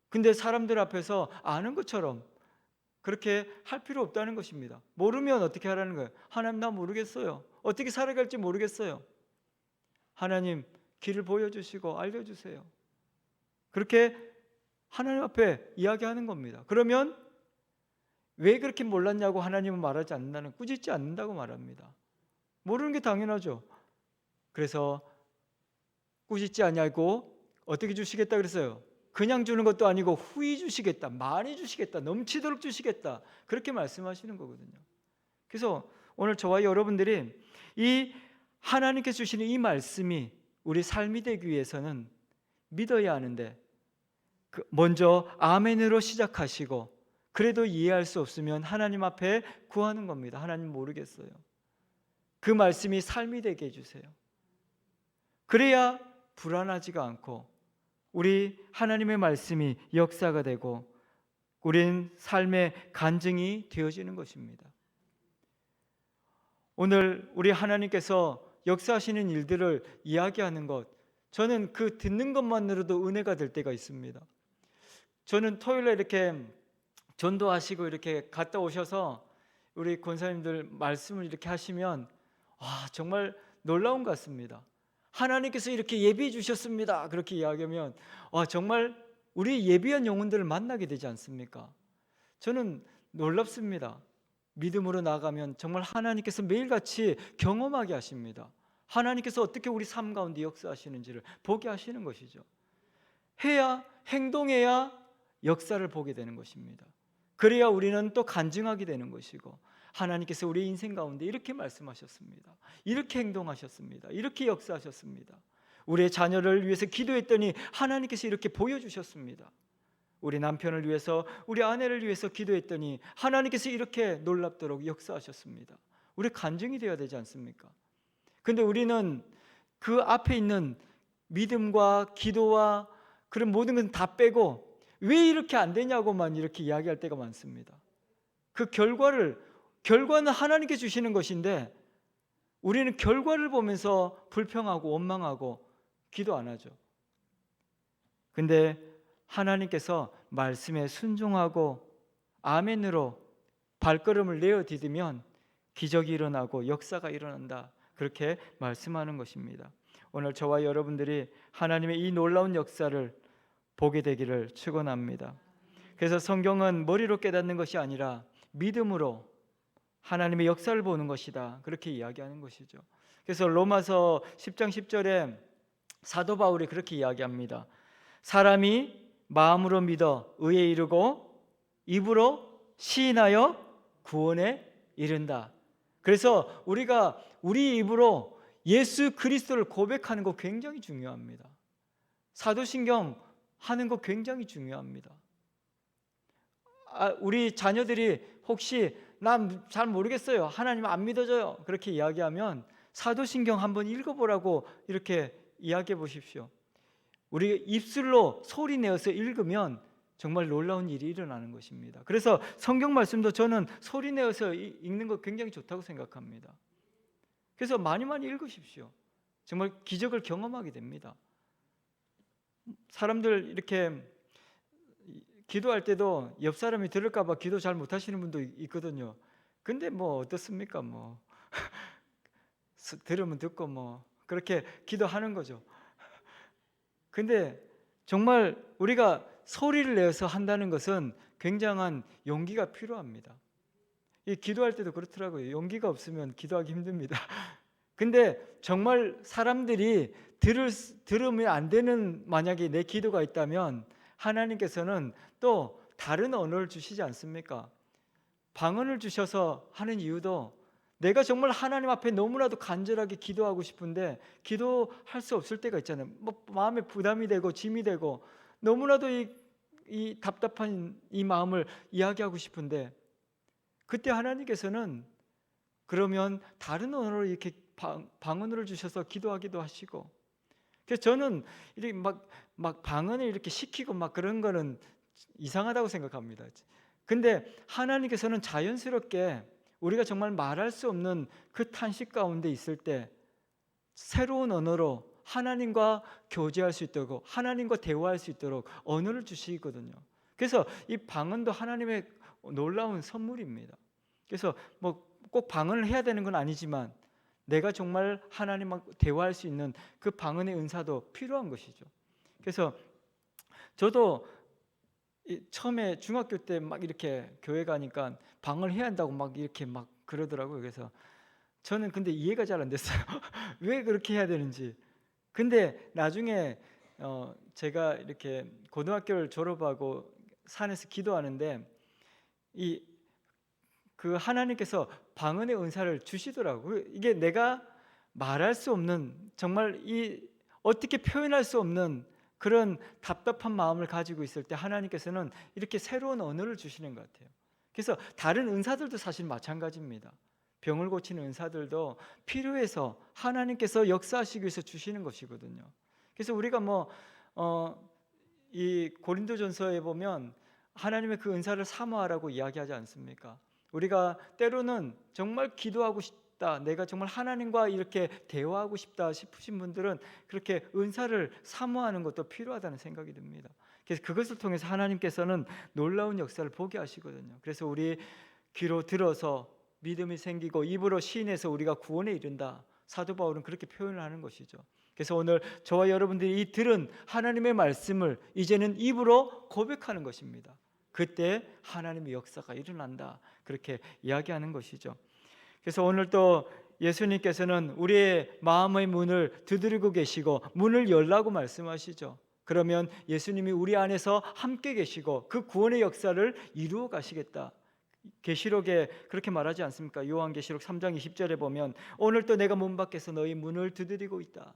근데 사람들 앞에서 아는 것처럼 그렇게 할 필요 없다는 것입니다. 모르면 어떻게 하라는 거예요? 하나님 나 모르겠어요. 어떻게 살아갈지 모르겠어요. 하나님 길을 보여주시고 알려주세요. 그렇게 하나님 앞에 이야기하는 겁니다. 그러면 왜 그렇게 몰랐냐고 하나님은 말하지 않는다는, 꾸짖지 않는다고 말합니다. 모르는 게 당연하죠. 그래서 꾸짖지 아니하고 어떻게 주시겠다 그랬어요? 그냥 주는 것도 아니고 후히 주시겠다, 많이 주시겠다, 넘치도록 주시겠다, 그렇게 말씀하시는 거거든요. 그래서 오늘 저와 여러분들이 이 하나님께서 주시는 이 말씀이 우리 삶이 되기 위해서는 믿어야 하는데, 먼저 아멘으로 시작하시고 그래도 이해할 수 없으면 하나님 앞에 구하는 겁니다. 하나님 모르겠어요. 그 말씀이 삶이 되게 해주세요. 그래야 불안하지가 않고 우리 하나님의 말씀이 역사가 되고 우린 삶의 간증이 되어지는 것입니다. 오늘 우리 하나님께서 역사하시는 일들을 이야기하는 것, 저는 그 듣는 것만으로도 은혜가 될 때가 있습니다. 저는 토요일에 이렇게 전도하시고 이렇게 갔다 오셔서 우리 권사님들 말씀을 이렇게 하시면 정말 놀라운 것 같습니다. 하나님께서 이렇게 예비해 주셨습니다 그렇게 이야기하면 정말 우리 예비한 영혼들을 만나게 되지 않습니까? 저는 놀랍습니다. 믿음으로 나가면 정말 하나님께서 매일같이 경험하게 하십니다. 하나님께서 어떻게 우리 삶 가운데 역사하시는지를 보게 하시는 것이죠. 행동해야 역사를 보게 되는 것입니다. 그래야 우리는 또 간증하게 되는 것이고, 하나님께서 우리 인생 가운데 이렇게 말씀하셨습니다, 이렇게 행동하셨습니다, 이렇게 역사하셨습니다, 우리의 자녀를 위해서 기도했더니 하나님께서 이렇게 보여주셨습니다, 우리 남편을 위해서, 우리 아내를 위해서 기도했더니 하나님께서 이렇게 놀랍도록 역사하셨습니다. 우리 간증이 되어야 되지 않습니까? 근데 우리는 그 앞에 있는 믿음과 기도와 그런 모든 건 다 빼고 왜 이렇게 안 되냐고만 이렇게 이야기할 때가 많습니다. 그 결과는 하나님께 주시는 것인데 우리는 결과를 보면서 불평하고 원망하고 기도 안 하죠. 근데 하나님께서 말씀에 순종하고 아멘으로 발걸음을 내어 디디면 기적이 일어나고 역사가 일어난다, 그렇게 말씀하는 것입니다. 오늘 저와 여러분들이 하나님의 이 놀라운 역사를 보게 되기를 축원합니다. 그래서 성경은 머리로 깨닫는 것이 아니라 믿음으로 하나님의 역사를 보는 것이다, 그렇게 이야기하는 것이죠. 그래서 로마서 10장 10절에 사도 바울이 그렇게 이야기합니다. 사람이 마음으로 믿어 의에 이르고 입으로 시인하여 구원에 이른다. 그래서 우리가 우리 입으로 예수 그리스도를 고백하는 거 굉장히 중요합니다. 사도신경 하는 거 굉장히 중요합니다. 우리 자녀들이 혹시 난 잘 모르겠어요. 하나님 안 믿어져요. 그렇게 이야기하면 사도신경 한번 읽어보라고 이렇게 이야기해 보십시오. 우리 입술로 소리 내어서 읽으면 정말 놀라운 일이 일어나는 것입니다. 그래서 성경 말씀도 저는 소리 내어서 읽는 거 굉장히 좋다고 생각합니다. 그래서 많이 읽으십시오. 정말 기적을 경험하게 됩니다. 사람들 이렇게 기도할 때도 옆 사람이 들을까 봐 기도 잘 못하시는 분도 있거든요. 근데 뭐 어떻습니까? 뭐 들으면 듣고 뭐 그렇게 기도하는 거죠. 근데 정말 우리가 소리를 내서 한다는 것은 굉장한 용기가 필요합니다. 이 기도할 때도 그렇더라고요. 용기가 없으면 기도하기 힘듭니다. 근데 정말 사람들이 들으면 안 되는 만약에 내 기도가 있다면 하나님께서는 또 다른 언어를 주시지 않습니까? 방언을 주셔서 하는 이유도 내가 정말 하나님 앞에 너무나도 간절하게 기도하고 싶은데 기도할 수 없을 때가 있잖아요. 뭐 마음에 부담이 되고 짐이 되고 너무나도 이 답답한 이 마음을 이야기하고 싶은데 그때 하나님께서는 그러면 다른 언어로 이렇게 방언을 주셔서 기도하기도 하시고, 그래서 저는 이렇게 막 방언을 이렇게 시키고 막 그런 거는 이상하다고 생각합니다. 근데 하나님께서는 자연스럽게 우리가 정말 말할 수 없는 그 탄식 가운데 있을 때 새로운 언어로 하나님과 교제할 수 있도록, 하나님과 대화할 수 있도록 언어를 주시거든요. 그래서 이 방언도 하나님의 놀라운 선물입니다. 그래서 뭐 꼭 방언을 해야 되는 건 아니지만 내가 정말 하나님과 대화할 수 있는 그 방언의 은사도 필요한 것이죠. 그래서 저도 처음에 중학교 때 막 이렇게 교회 가니까 방언을 해야 한다고 막 이렇게 막 그러더라고요. 그래서 저는 근데 이해가 잘 안 됐어요. 왜 그렇게 해야 되는지. 근데 나중에 제가 이렇게 고등학교를 졸업하고 산에서 기도하는데 그 하나님께서 방언의 은사를 주시더라고요. 이게 내가 말할 수 없는, 정말 어떻게 표현할 수 없는 그런 답답한 마음을 가지고 있을 때 하나님께서는 이렇게 새로운 언어를 주시는 것 같아요. 그래서 다른 은사들도 사실 마찬가지입니다. 병을 고치는 은사들도 필요해서 하나님께서 역사하시기 위해서 주시는 것이거든요. 그래서 우리가 이 고린도전서에 보면 하나님의 그 은사를 사모하라고 이야기하지 않습니까? 우리가 때로는 정말 기도하고 싶다, 내가 정말 하나님과 이렇게 대화하고 싶다 싶으신 분들은 그렇게 은사를 사모하는 것도 필요하다는 생각이 듭니다. 그래서 그것을 통해서 하나님께서는 놀라운 역사를 보게 하시거든요. 그래서 우리 귀로 들어서 믿음이 생기고 입으로 시인해서 우리가 구원에 이른다, 사도 바울은 그렇게 표현을 하는 것이죠. 그래서 오늘 저와 여러분들이 이 들은 하나님의 말씀을 이제는 입으로 고백하는 것입니다. 그때 하나님의 역사가 일어난다, 그렇게 이야기하는 것이죠. 그래서 오늘 또 예수님께서는 우리의 마음의 문을 두드리고 계시고 문을 열라고 말씀하시죠. 그러면 예수님이 우리 안에서 함께 계시고 그 구원의 역사를 이루어 가시겠다. 계시록에 그렇게 말하지 않습니까? 요한계시록 3장 20절에 보면 오늘 또 내가 문 밖에서 너희 문을 두드리고 있다.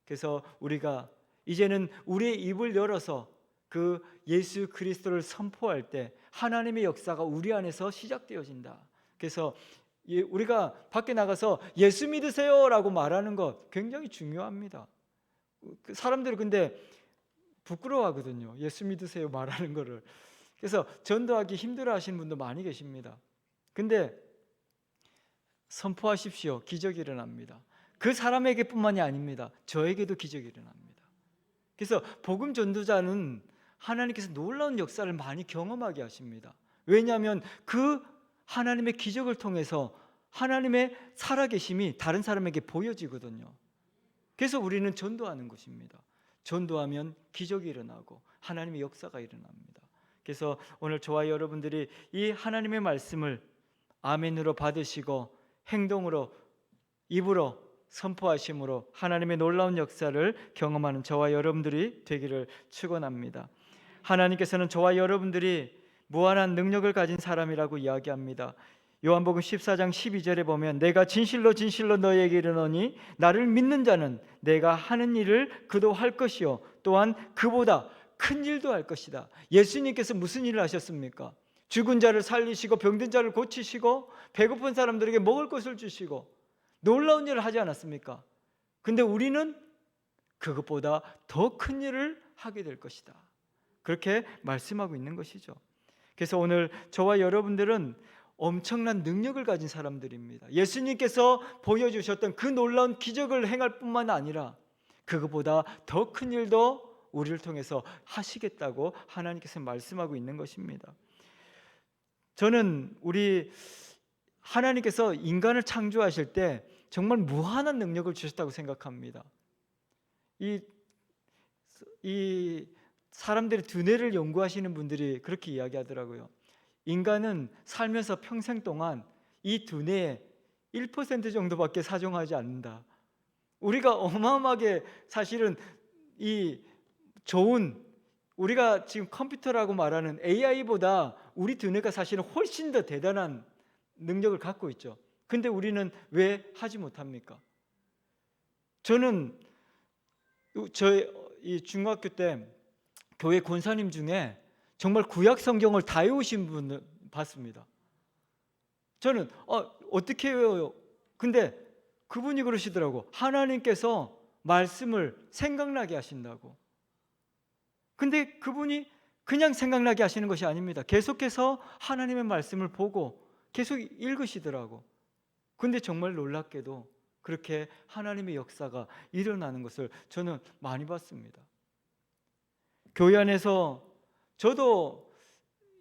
그래서 우리가 이제는 우리의 입을 열어서 그 예수 그리스도를 선포할 때 하나님의 역사가 우리 안에서 시작되어진다. 그래서 우리가 밖에 나가서 예수 믿으세요 라고 말하는 것 굉장히 중요합니다. 사람들이 근데 부끄러워하거든요, 예수 믿으세요 말하는 거를. 그래서 전도하기 힘들어 하시는 분도 많이 계십니다. 근데 선포하십시오. 기적이 일어납니다. 그 사람에게 뿐만이 아닙니다. 저에게도 기적이 일어납니다. 그래서 복음 전도자는 하나님께서 놀라운 역사를 많이 경험하게 하십니다. 왜냐하면 그 하나님의 기적을 통해서 하나님의 살아계심이 다른 사람에게 보여지거든요. 그래서 우리는 전도하는 것입니다. 전도하면 기적이 일어나고 하나님의 역사가 일어납니다. 그래서 오늘 저와 여러분들이 이 하나님의 말씀을 아멘으로 받으시고 행동으로, 입으로 선포하심으로 하나님의 놀라운 역사를 경험하는 저와 여러분들이 되기를 축원합니다. 하나님께서는 저와 여러분들이 무한한 능력을 가진 사람이라고 이야기합니다. 요한복음 14장 12절에 보면 내가 진실로 진실로 너희에게 이르노니 나를 믿는 자는 내가 하는 일을 그도 할 것이요 또한 그보다 큰 일도 할 것이다. 예수님께서 무슨 일을 하셨습니까? 죽은 자를 살리시고 병든 자를 고치시고 배고픈 사람들에게 먹을 것을 주시고 놀라운 일을 하지 않았습니까? 근데 우리는 그것보다 더 큰 일을 하게 될 것이다. 그렇게 말씀하고 있는 것이죠. 그래서 오늘 저와 여러분들은 엄청난 능력을 가진 사람들입니다. 예수님께서 보여주셨던 그 놀라운 기적을 행할 뿐만 아니라 그것보다 더 큰 일도 우리를 통해서 하시겠다고 하나님께서 말씀하고 있는 것입니다. 저는 우리 하나님께서 인간을 창조하실 때 정말 무한한 능력을 주셨다고 생각합니다. 이 사람들의 두뇌를 연구하시는 분들이 그렇게 이야기하더라고요. 인간은 살면서 평생 동안 이 두뇌의 1% 정도밖에 사용하지 않는다. 우리가 어마어마하게 사실은 이 좋은 우리가 지금 컴퓨터라고 말하는 AI보다 우리 두뇌가 사실은 훨씬 더 대단한 능력을 갖고 있죠. 근데 우리는 왜 하지 못합니까? 저는 이 중학교 때 교회 권사님 중에 정말 구약 성경을 다 외우신 분을 봤습니다. 저는 어떻게 외워요? 근데 그분이 그러시더라고. 하나님께서 말씀을 생각나게 하신다고. 근데 그분이 그냥 생각나게 하시는 것이 아닙니다. 계속해서 하나님의 말씀을 보고 계속 읽으시더라고. 근데 정말 놀랍게도 그렇게 하나님의 역사가 일어나는 것을 저는 많이 봤습니다. 교회 안에서 저도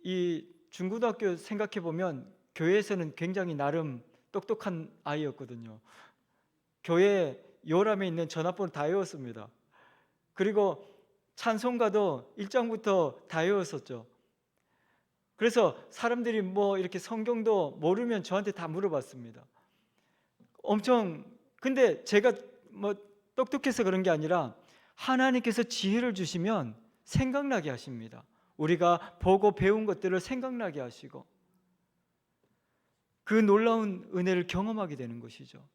이 중고등학교 생각해 보면 교회에서는 굉장히 나름 똑똑한 아이였거든요. 교회 요람에 있는 전화번호 다 외웠습니다. 그리고 찬송가도 1장부터 다 외웠었죠. 그래서 사람들이 뭐 이렇게 성경도 모르면 저한테 다 물어봤습니다. 근데 제가 뭐 똑똑해서 그런 게 아니라 하나님께서 지혜를 주시면 생각나게 하십니다. 우리가 보고 배운 것들을 생각나게 하시고 그 놀라운 은혜를 경험하게 되는 것이죠.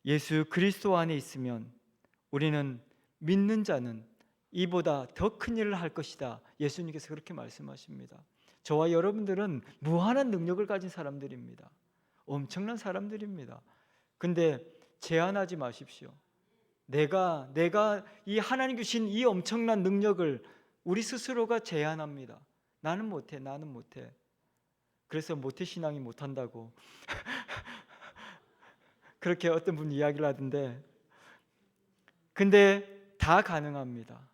예수 그리스도 안에 있으면 우리는 믿는 자는 이보다 더 큰 일을 할 것이다. 예수님께서 그렇게 말씀하십니다. 저와 여러분들은 무한한 능력을 가진 사람들입니다. 엄청난 사람들입니다. 근데 제한하지 마십시오. 내가 이 하나님 주신 이 엄청난 능력을 우리 스스로가 제한합니다. 나는 못해. 그래서 모태신앙이 못한다고 그렇게 어떤 분이 이야기를 하던데, 근데 다 가능합니다.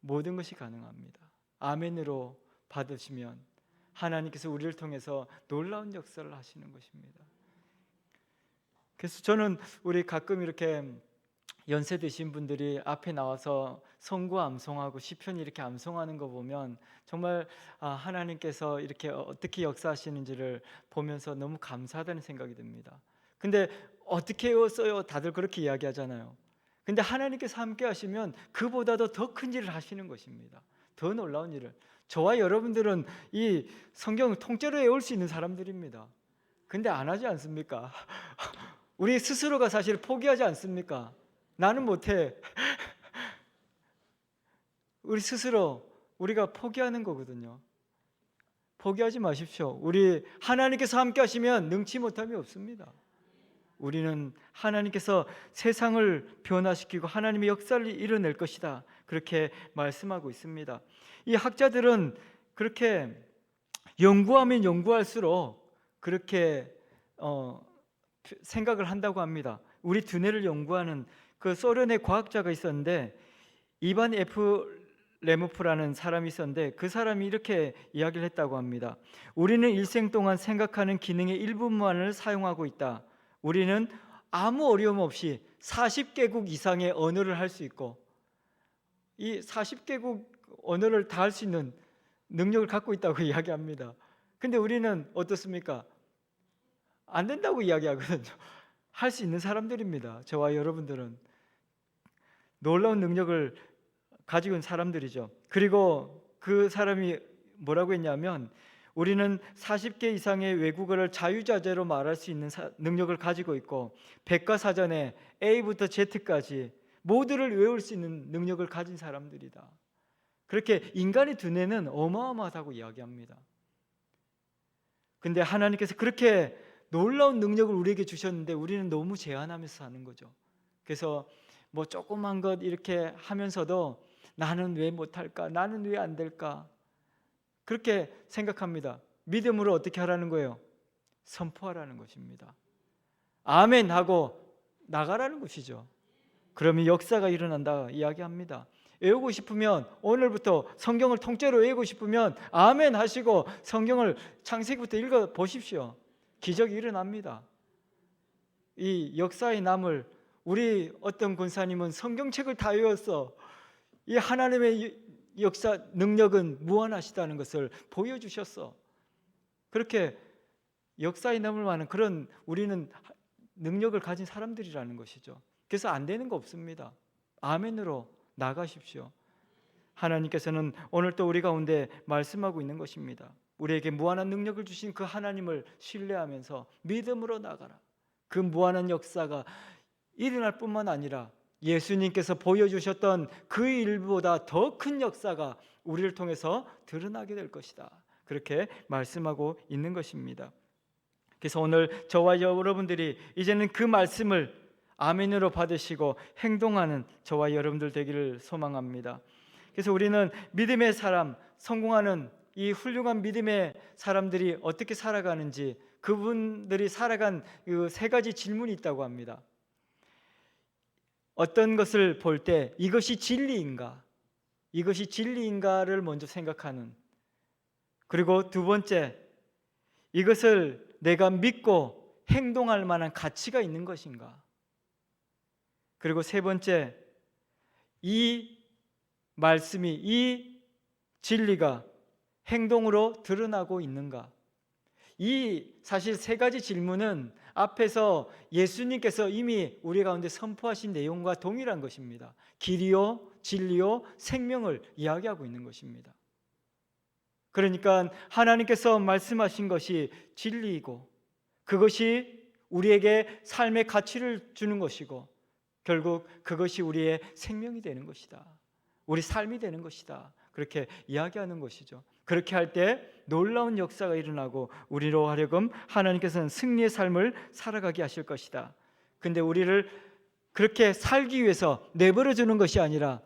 모든 것이 가능합니다. 아멘으로 받으시면 하나님께서 우리를 통해서 놀라운 역사를 하시는 것입니다. 그래서 저는 우리 가끔 이렇게 연세 드신 분들이 앞에 나와서 성구 암송하고 시편 이렇게 암송하는 거 보면 정말 하나님께서 이렇게 어떻게 역사하시는지를 보면서 너무 감사하다는 생각이 듭니다. 근데 어떻게 외웠어요? 다들 그렇게 이야기하잖아요. 근데 하나님께서 함께 하시면 그보다도 더 큰 일을 하시는 것입니다. 더 놀라운 일을. 저와 여러분들은 이 성경을 통째로 외울 수 있는 사람들입니다. 근데 안 하지 않습니까? 우리 스스로가 사실 포기하지 않습니까? 나는 못해. 우리 스스로 우리가 포기하는 거거든요. 포기하지 마십시오. 우리 하나님께서 함께 하시면 능치 못함이 없습니다. 우리는 하나님께서 세상을 변화시키고 하나님의 역사를 이뤄낼 것이다. 그렇게 말씀하고 있습니다. 이 학자들은 그렇게 연구하면 연구할수록 그렇게 생각을 한다고 합니다. 우리 두뇌를 연구하는 그 소련의 과학자가 있었는데 이반 F 레모프라는 사람이 있었는데 그 사람이 이렇게 이야기를 했다고 합니다. 우리는 일생 동안 생각하는 기능의 일부만을 사용하고 있다. 우리는 아무 어려움 없이 40개국 이상의 언어를 할 수 있고 이 40개국 언어를 다 할 수 있는 능력을 갖고 있다고 이야기합니다. 근데 우리는 어떻습니까? 안 된다고 이야기하거든요. 할 수 있는 사람들입니다. 저와 여러분들은 놀라운 능력을 가지고 있는 사람들이죠. 그리고 그 사람이 뭐라고 했냐면 우리는 40개 이상의 외국어를 자유자재로 말할 수 있는 능력을 가지고 있고 백과사전에 A부터 Z까지 모두를 외울 수 있는 능력을 가진 사람들이다. 그렇게 인간의 두뇌는 어마어마하다고 이야기합니다. 근데 하나님께서 그렇게 놀라운 능력을 우리에게 주셨는데 우리는 너무 제한하면서 사는 거죠. 그래서 뭐 조그만 것 이렇게 하면서도 나는 왜 못할까? 나는 왜 안 될까? 그렇게 생각합니다. 믿음으로 어떻게 하라는 거예요? 선포하라는 것입니다. 아멘 하고 나가라는 것이죠. 그러면 역사가 일어난다 이야기합니다. 외우고 싶으면 오늘부터 성경을 통째로 외우고 싶으면 아멘 하시고 성경을 창세기부터 읽어 보십시오. 기적이 일어납니다. 이 역사의 남을 우리 어떤 권사님은 성경책을 다 외웠어. 이 하나님의 역사 능력은 무한하시다는 것을 보여주셨어. 그렇게 역사에 남을 만한 그런 우리는 능력을 가진 사람들이라는 것이죠. 그래서 안 되는 거 없습니다. 아멘으로 나가십시오. 하나님께서는 오늘 또 우리 가운데 말씀하고 있는 것입니다. 우리에게 무한한 능력을 주신 그 하나님을 신뢰하면서 믿음으로 나가라. 그 무한한 역사가 일어날 뿐만 아니라 예수님께서 보여주셨던 그 일보다 더 큰 역사가 우리를 통해서 드러나게 될 것이다. 그렇게 말씀하고 있는 것입니다. 그래서 오늘 저와 여러분들이 이제는 그 말씀을 아멘으로 받으시고 행동하는 저와 여러분들 되기를 소망합니다. 그래서 우리는 믿음의 사람, 성공하는 이 훌륭한 믿음의 사람들이 어떻게 살아가는지 그분들이 살아간 그 세 가지 질문이 있다고 합니다. 어떤 것을 볼 때 이것이 진리인가? 이것이 진리인가를 먼저 생각하는. 그리고 두 번째, 이것을 내가 믿고 행동할 만한 가치가 있는 것인가? 그리고 세 번째, 이 말씀이, 이 진리가 행동으로 드러나고 있는가? 이 사실 세 가지 질문은 앞에서 예수님께서 이미 우리 가운데 선포하신 내용과 동일한 것입니다. 길이요, 진리요, 생명을 이야기하고 있는 것입니다. 그러니까 하나님께서 말씀하신 것이 진리이고 그것이 우리에게 삶의 가치를 주는 것이고 결국 그것이 우리의 생명이 되는 것이다. 우리 삶이 되는 것이다. 그렇게 이야기하는 것이죠. 그렇게 할 때 놀라운 역사가 일어나고 우리로 하여금 하나님께서는 승리의 삶을 살아가게 하실 것이다. 근데 우리를 그렇게 살기 위해서 내버려 두는 것이 아니라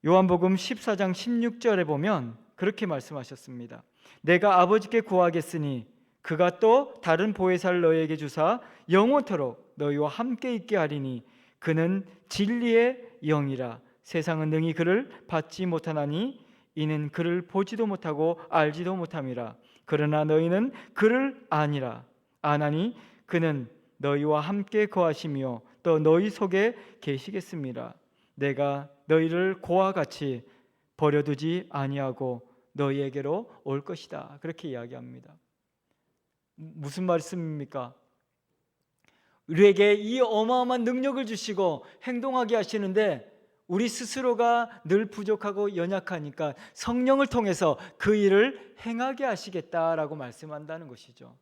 요한복음 14장 16절에 보면 그렇게 말씀하셨습니다. 내가 아버지께 구하겠으니 그가 또 다른 보혜사를 너희에게 주사 영원토록 너희와 함께 있게 하리니 그는 진리의 영이라. 세상은 능히 그를 받지 못하나니 이는 그를 보지도 못하고 알지도 못함이라. 그러나 너희는 그를 아나니 그는 너희와 함께 거하시며 또 너희 속에 계시겠습니다. 내가 너희를 고와 같이 버려두지 아니하고 너희에게로 올 것이다. 그렇게 이야기합니다. 무슨 말씀입니까? 우리에게 이 어마어마한 능력을 주시고 행동하게 하시는데 우리 스스로가 늘 부족하고 연약하니까 성령을 통해서 그 일을 행하게 하시겠다라고 말씀한다는 것이죠.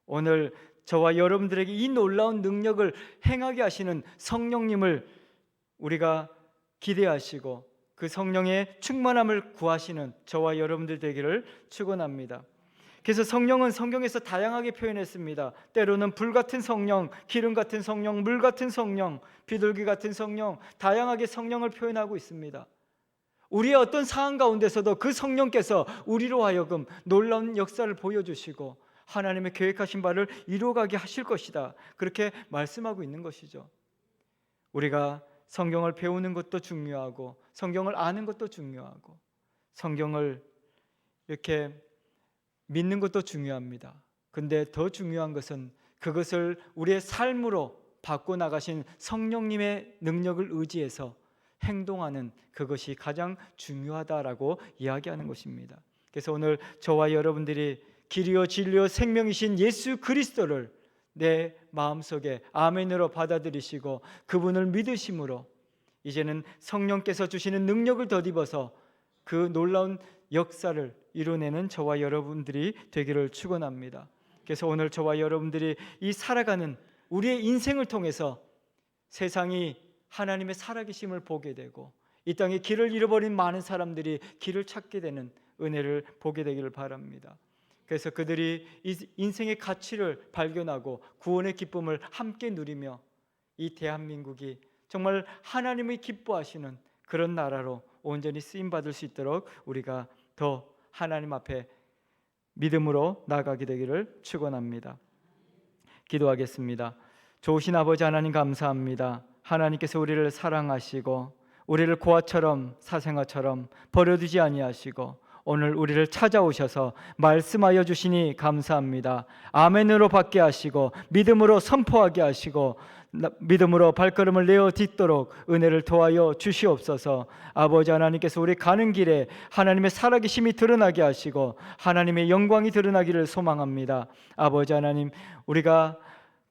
오늘 저와 여러분들에게 이 놀라운 능력을 행하게 하시는 성령님을 우리가 기대하시고 그 성령의 충만함을 구하시는 저와 여러분들 되기를 축원합니다. 그래서 성령은 성경에서 다양하게 표현했습니다. 때로는 불 같은 성령, 기름 같은 성령, 물 같은 성령, 비둘기 같은 성령, 다양하게 성령을 표현하고 있습니다. 우리의 어떤 상황 가운데서도 그 성령께서 우리로 하여금 놀라운 역사를 보여주시고 하나님의 계획하신 바를 이루어가게 하실 것이다. 그렇게 말씀하고 있는 것이죠. 우리가 성경을 배우는 것도 중요하고 성경을 아는 것도 중요하고 성경을 이렇게 믿는 것도 중요합니다. 근데 더 중요한 것은 그것을 우리의 삶으로 바꿔나가신 성령님의 능력을 의지해서 행동하는 그것이 가장 중요하다라고 이야기하는 것입니다. 그래서 오늘 저와 여러분들이 길이요 진리요 생명이신 예수 그리스도를 내 마음속에 아멘으로 받아들이시고 그분을 믿으심으로 이제는 성령께서 주시는 능력을 덧입어서 그 놀라운 역사를 이뤄내는 저와 여러분들이 되기를 축원합니다. 그래서 오늘 저와 여러분들이 이 살아가는 우리의 인생을 통해서 세상이 하나님의 살아계심을 보게 되고 이 땅에 길을 잃어버린 많은 사람들이 길을 찾게 되는 은혜를 보게 되기를 바랍니다. 그래서 그들이 인생의 가치를 발견하고 구원의 기쁨을 함께 누리며 이 대한민국이 정말 하나님이 기뻐하시는 그런 나라로 온전히 쓰임받을 수 있도록 우리가 더 하나님 앞에 믿음으로 나아가게 되기를 축원합니다. 기도하겠습니다. 좋으신 아버지 하나님 감사합니다. 하나님께서 우리를 사랑하시고 우리를 고아처럼 사생아처럼 버려두지 아니하시고 오늘 우리를 찾아오셔서 말씀하여 주시니 감사합니다. 아멘으로 받게 하시고 믿음으로 선포하게 하시고 믿음으로 발걸음을 내어 딛도록 은혜를 도하여 주시옵소서. 아버지 하나님께서 우리 가는 길에 하나님의 살아계심이 드러나게 하시고 하나님의 영광이 드러나기를 소망합니다. 아버지 하나님, 우리가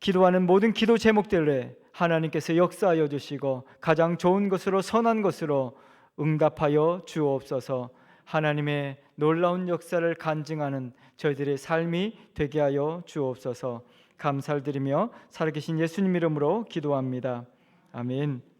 기도하는 모든 기도 제목들에 하나님께서 역사하여 주시고 가장 좋은 것으로 선한 것으로 응답하여 주옵소서. 하나님의 놀라운 역사를 간증하는 저희들의 삶이 되게 하여 주옵소서. 감사를 드리며 살아계신 예수님 이름으로 기도합니다. 아멘.